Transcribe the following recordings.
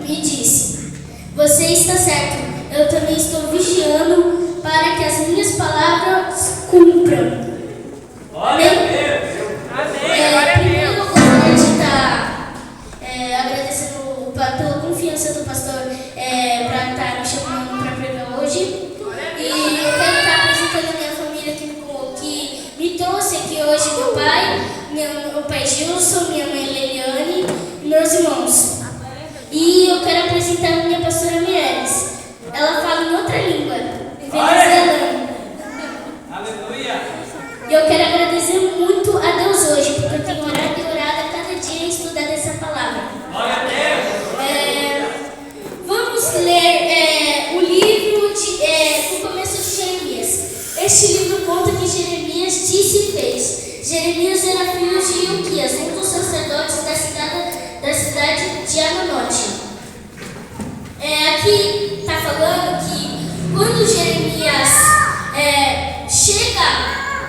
e disse: Você está certo, eu também estou vigiando para que as minhas palavras cumpram. Glória a Deus! Primeiro eu gostaria de estar agradecendo pela confiança do pastor para estar me chamando para pregar hoje. E eu quero estar apresentando a minha família que me trouxe aqui hoje: meu pai Gilson, minha mãe Leliane e meus irmãos. E eu quero apresentar a minha pastora Mireles. Ela fala em outra língua, venezuelano. Aleluia! E eu quero agradecer muito a Deus hoje, porque eu tenho orado e orado a cada dia e estudado essa palavra. Glória a Deus! Vamos ler o livro do começo de Jeremias. Este livro conta que Jeremias disse e fez. Jeremias era filho de Ilquias, um dos sacerdotes da cidade de Anonote. Aqui está falando que quando Jeremias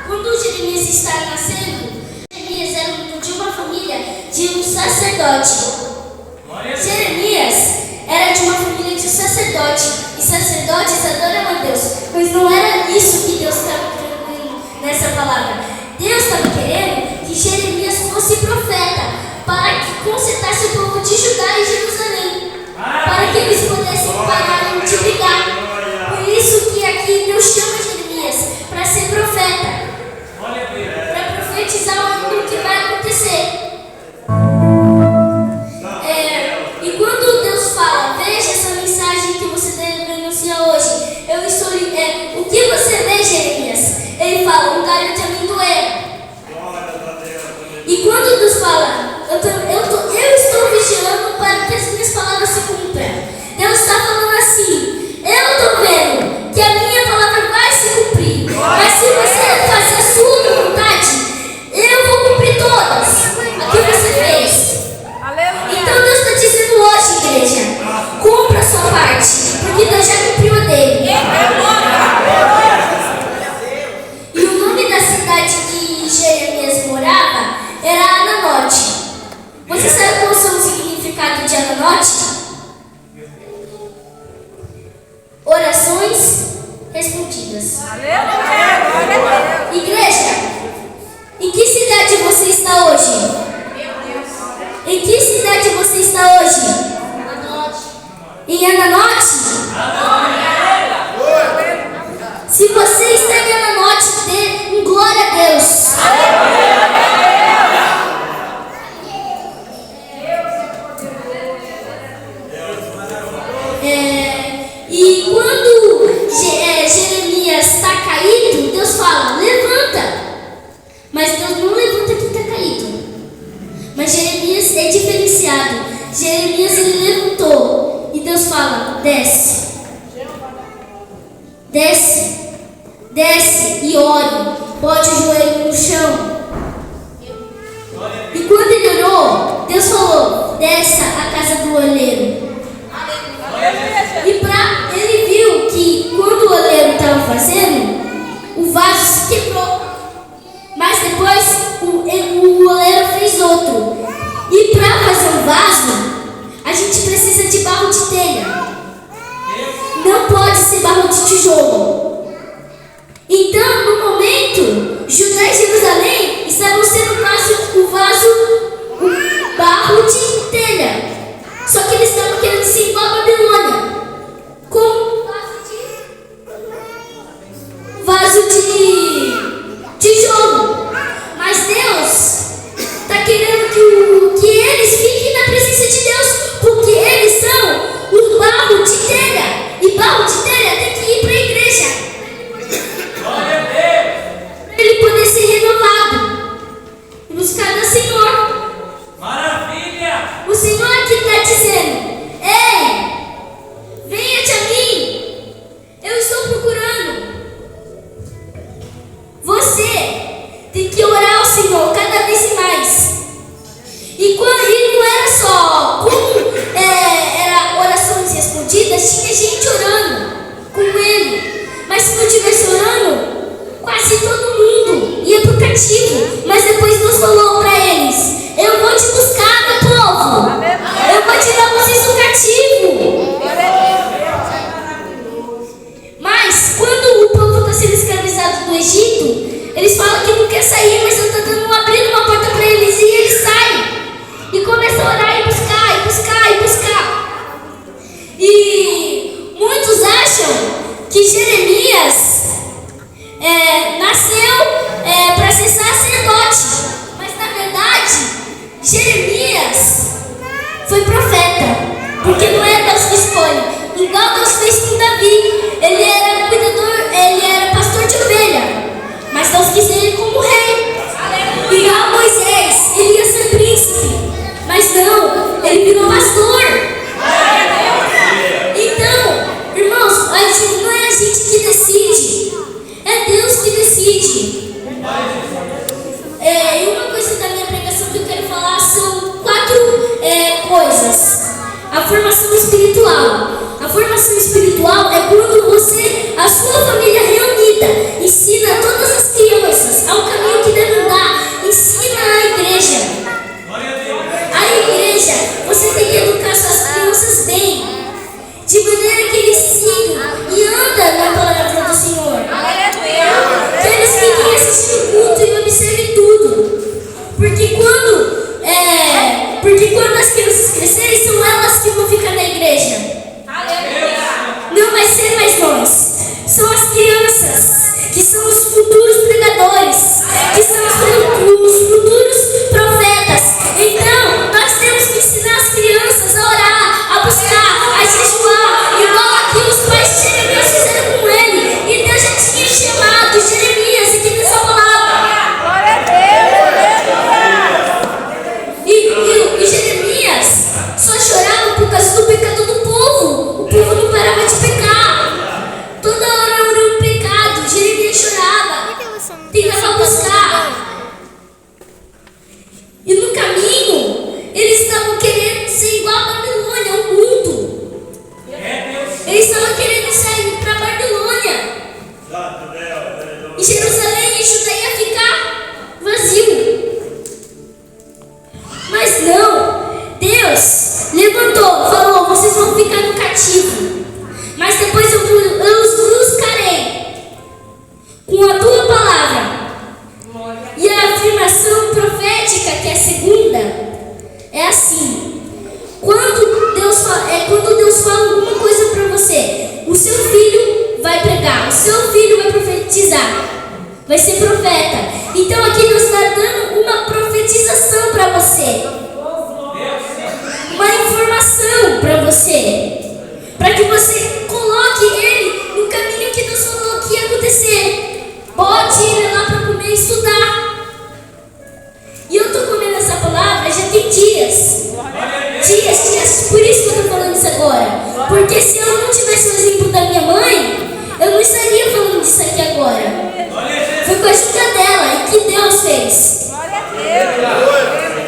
quando Jeremias está nascendo, Jeremias era de uma família de um sacerdote. Jeremias era de uma família de um sacerdote, e sacerdotes adoram a Deus, mas não era isso que Deus estava querendo nessa palavra. Deus estava querendo que Jeremias fosse profeta, para que consertasse o povo de Judá e Jerusalém, para que eles pudessem parar de brigar. Por isso que aqui Deus chama Jeremias para ser profeta, para profetizar o que vai acontecer. E quando Deus fala, veja essa mensagem que você deve anunciar hoje, o que você vê, Jeremias? Ele fala, um galho de amendoeira. E quando Deus fala, eu estou vigiando para que as minhas palavras se cumpram, Deus está falando assim: eu estou vendo que a minha palavra vai se cumprir, mas se você fazer a sua vontade, eu vou cumprir todas o que você fez. Então Deus está dizendo hoje, igreja, cumpra a sua parte, porque Deus já cumpriu a dele. E o nome da cidade que Jeremias morava era Anonote. Você sabe qual é o significado de Anonote? Orações respondidas. Igreja, em que cidade você está hoje? Em que cidade você está hoje? Em Anonote? Se você está em Anonote, dê glória a Deus. E quando Jeremias está caído, Deus fala, levanta. Mas Deus não levanta quem está caído. Mas Jeremias é diferenciado. Jeremias ele levantou. E Deus fala, desce. Desce. Desce e ore. Bote o joelho no chão. E quando ele orou, Deus falou, desça a casa do oleiro. E ele viu que quando o oleiro estava fazendo, o vaso se quebrou. Mas depois o oleiro fez outro. E para fazer um vaso, a gente precisa de barro de telha. Não pode ser barro de tijolo. Então, no momento, Judá e Jerusalém estavam sendo o barro de telha. Só que eles estavam querendo ser igual a Babilônia, com vaso de tijolo. Mas Deus está querendo que eles fiquem na presença de Deus, porque eles são o barro de telha. E barro de telha tem que ir para a igreja, para ele poder ser renovado e buscar do Senhor. Maravilha! O Senhor aqui está dizendo: ei, venha-te a mim, eu estou procurando. formação espiritual. A formação espiritual é quando você, a sua família reunida, ensina todas as crianças ao caminho que devem andar, ensina a igreja. Glória a Deus. A igreja, você tem que educar suas crianças bem, de maneira que eles sigam e andam na palavra do Senhor. Que eles fiquem assistindo o culto e observem tudo. Porque quando as crianças crescerem, são elas que vão ficar na igreja. Não vai ser mais nós. São as crianças, que são os futuros pregadores, que são os futuros profetas. Então, nós temos que ensinar as crianças a orar, a buscar, a jejuar, igual aqui os pais de Jeremias fizeram com ele. E Deus já tinha chamado Jeremias aqui nessa palavra. E Jeremias só chorava por causa do pecado do povo. O povo não parava de pecar. Toda hora era um pecado. Jeremias chorava, tentava buscar. E no caminho, eles estavam querendo ser igual a Babilônia, ao mundo. Eles estavam querendo sair para Babilônia. E Jerusalém e Judá ia ficar vazio. Mas não, Deus levantou, falou: vocês vão ficar no cativo, mas depois eu os buscarei com a tua palavra. E a afirmação profética, que é a segunda, é assim: quando Deus fala alguma coisa para você, o seu filho vai pregar, o seu filho vai profetizar, vai ser profeta. Então aqui Deus está dando uma profetização para você, uma informação para você, para que você coloque ele no caminho que Deus falou que ia acontecer. Pode ir lá para comer e estudar. E eu estou comendo essa palavra já tem dias. Por isso que eu estou falando isso agora. Porque se eu não tivesse o exemplo da minha mãe, eu não estaria falando disso aqui agora. Foi com a ajuda dela e que Deus fez.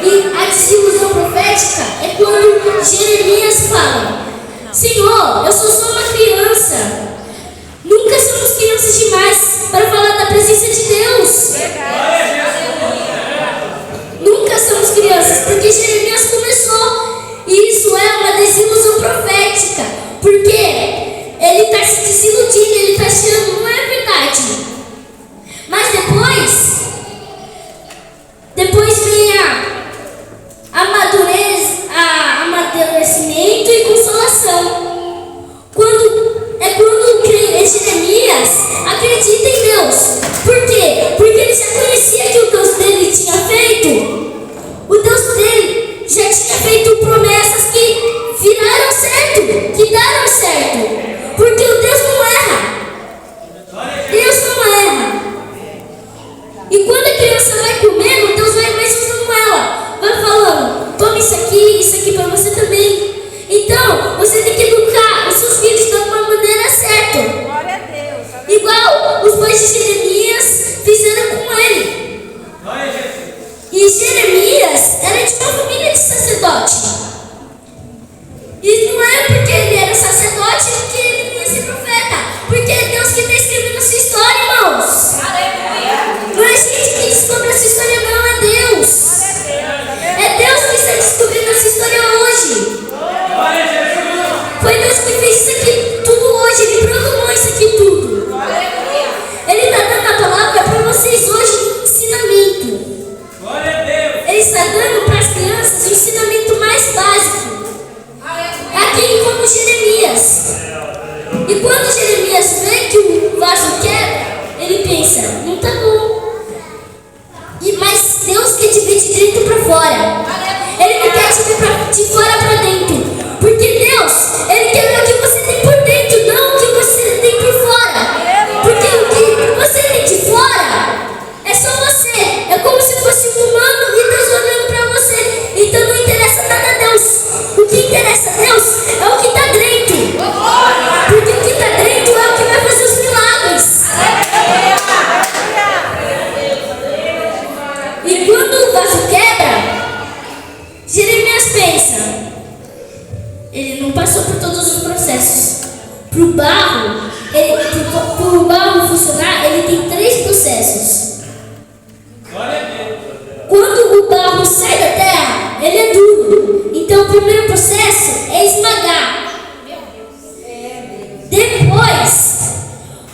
E a desilusão profética é quando Jeremias fala: Senhor, eu sou só uma criança. Nunca somos crianças demais para falar da presença de Deus. Nunca somos crianças, porque Jeremias começou. E isso é uma desilusão profética, porque ele está se desiludindo, ele está achando, não é verdade. Mas depois vem amadurecimento e consolação. Quando Jeremias acredita em Deus. Por quê? Porque ele já conhecia que o Deus dele tinha feito. O Deus dele já tinha feito promessas que viraram certo, que deram certo. Porque o Deus não erra. Deus não erra. E quando a criança vai comendo, Deus vai mencionando ela. Vai falando: toma isso aqui para você também. Então, você tem que educar os seus filhos da uma maneira certa. Glória a Deus. Igual os pais de Jeremias fizeram com ele. E Jeremias era de uma família de sacerdote. E não é porque ele era sacerdote que ele ia ser profeta. Porque é Deus que está escrevendo a sua história, irmãos. Não é a gente que descobre essa história, não, é Deus. É Deus que está descobrindo essa história hoje. Foi Deus que fez isso aqui tudo hoje. Ele programou isso aqui tudo. Ele está dando a palavra para vocês hoje, ensinamento. Ele está dando para as crianças o ensinamento mais básico. Aqui como Jeremias. E quando Jeremias vê que o vaso quebra, ele pensa: não está bom. Mas Deus quer te ver de dentro para fora. Ele não quer te ver de fora para dentro. Porque Deus, Ele quer ver o que você tem por dentro, não o que você tem por fora. Porque o que você tem de fora é só você. É como se fosse um humano e Deus olhando para você. Então não interessa nada a Deus. O que interessa a Deus é o que está dentro. Porque o que está dentro é o que vai fazer os milagres. E quando o vaso quebra, Jeremias pensa: Ele não passou por todos os processos. Para o barro funcionar, ele tem 3 processos. Glória a Deus. Quando o barro sai da terra, ele é duro. Então o primeiro processo é esmagar. Depois,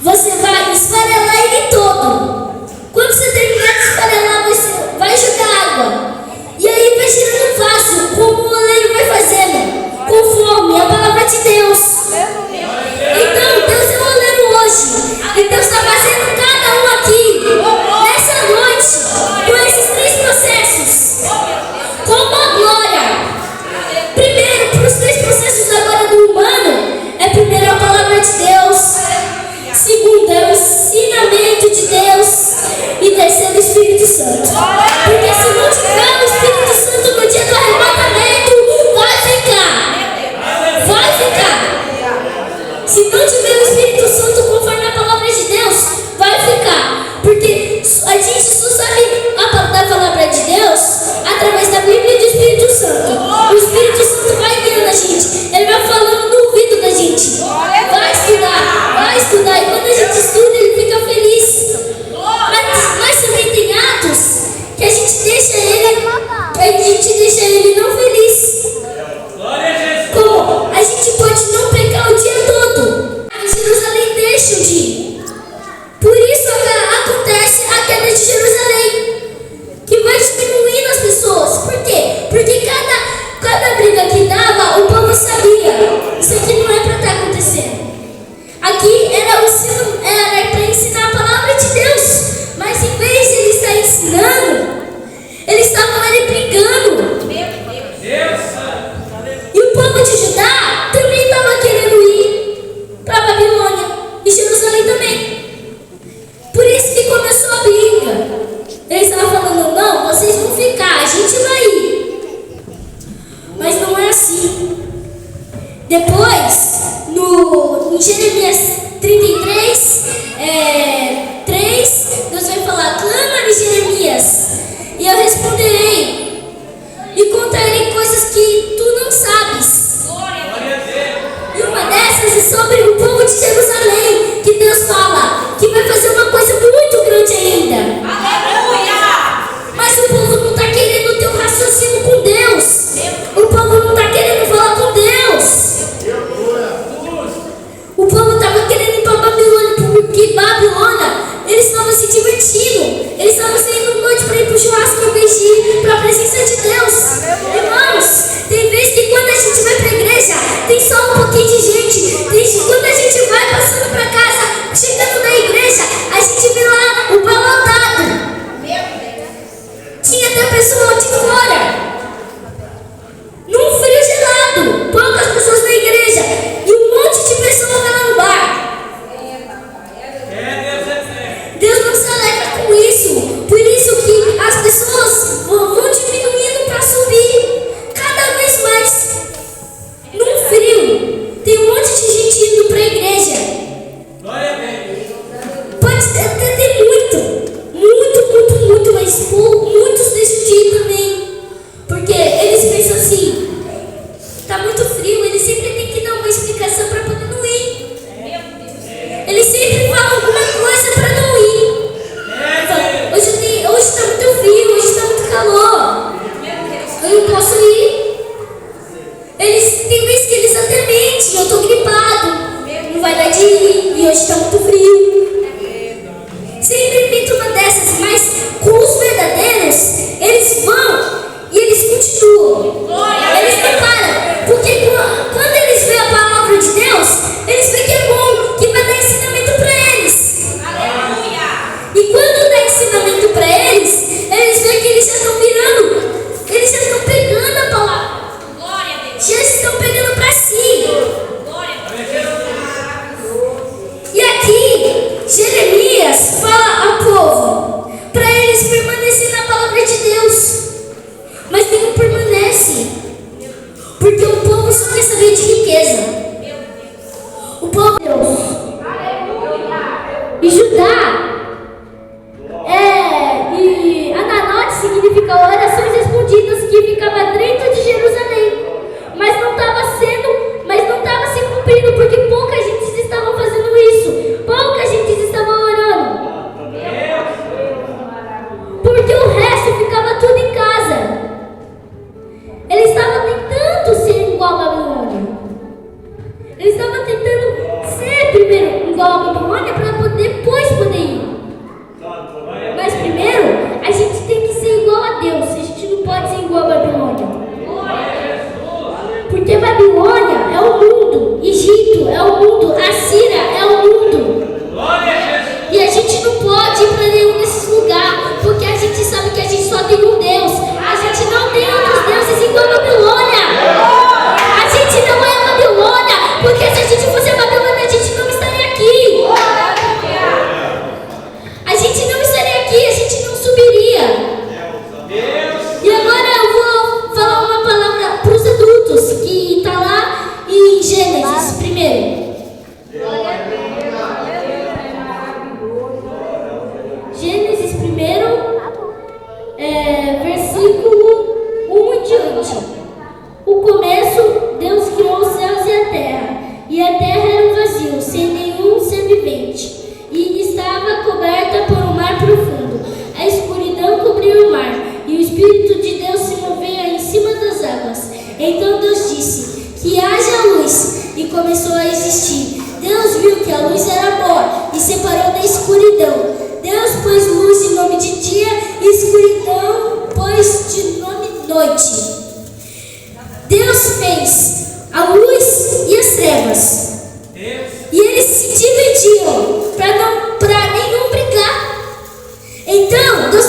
você vai esfarelar ele todo. Quando você terminar de esfarelar, você vai jogar água. E aí vai tirando um vaso, como o oleiro vai fazendo, conforme a palavra de Deus. Então, Deus é o oleiro hoje. E Deus está fazendo cada um aqui, nessa noite, com esses 3 processos. Como a glória. Primeiro, para os 3 processos agora do humano, é primeiro a palavra de Deus. Segundo, é o ensinamento de Deus. E terceiro, o Espírito Santo. Porque se não tiver o Espírito Santo no dia do arrebatamento, vai ficar. Vai ficar. Se não tiver o Espírito Santo conforme a palavra de Deus, vai ficar. Porque a gente só sabe da palavra de Deus através da Bíblia e do Espírito Santo. O Espírito Santo vai guiando a gente. Ele vai falando no ouvido da gente. Vai estudar, vai estudar. E quando a gente estuda, ele fica feliz. Mas também tem atos que a gente deixa ele não feliz. Glória a Jesus. Como a gente pode não pecar o dia todo. Jerusalém deixa de ir. Por isso acontece a queda de Jerusalém, que vai diminuindo as pessoas. Por quê? Porque cada briga que dava, o povo sabia. Isso aqui não é para estar acontecendo. Aqui era para ensinar a palavra de Deus. Mas em vez de ele estar ensinando, eles estavam ali brigando. Deus Santo. E o povo de Judá também estava querendo ir para a Babilônia. E Jerusalém também. Por isso que começou a briga. Eles estavam falando, não, vocês vão ficar, a gente vai ir. Mas não é assim. Depois, em Jeremias 33, 3, Deus vai falar, clama-me, Jeremias, e eu responderei, e contarei coisas que tu não sabes. Glória a Deus. E uma dessas é sobre o povo de Jerusalém, que Deus fala que vai fazer uma coisa muito grande ainda. Aleluia! Mas o povo não está querendo ter um raciocínio com Deus. O povo não está querendo falar com Deus. O povo estava querendo ir para Babilônia, porque Babilônia, eles estavam se divertindo. Eles estavam saindo noite para ir para o churrasco em vez de ir para a presença de Deus. Irmãos, tem vezes que quando a gente vai para a igreja, tem só um pouquinho de gente. Quando a gente vai passando para casa, chegando na igreja, a gente vê lá o bar lotado. Tinha até pessoa de fora. Num frio gelado, poucas pessoas na igreja e um monte de pessoas lá no bar. Deus não se alegra com isso. Por isso que as pessoas vão diminuindo para subir cada vez mais. Num frio, tem um monte de gente indo para a igreja. Glória a Deus. Pode até ter muito, mas muitos deixam de ir também. Porque eles pensam assim, tá muito frio, eles sempre têm que dar uma explicação para poder não ir. Eles sempre falam alguma coisa para não ir. Então, hoje tá muito frio, hoje tá muito calor. Eu não posso ir. Tem vezes que eles até haja luz, e começou a existir. Deus viu que a luz era boa e separou da escuridão. Deus pôs luz em nome de dia e escuridão pôs de nome noite. Deus fez a luz e as trevas. E eles se dividiam para nenhum brigar. Então Deus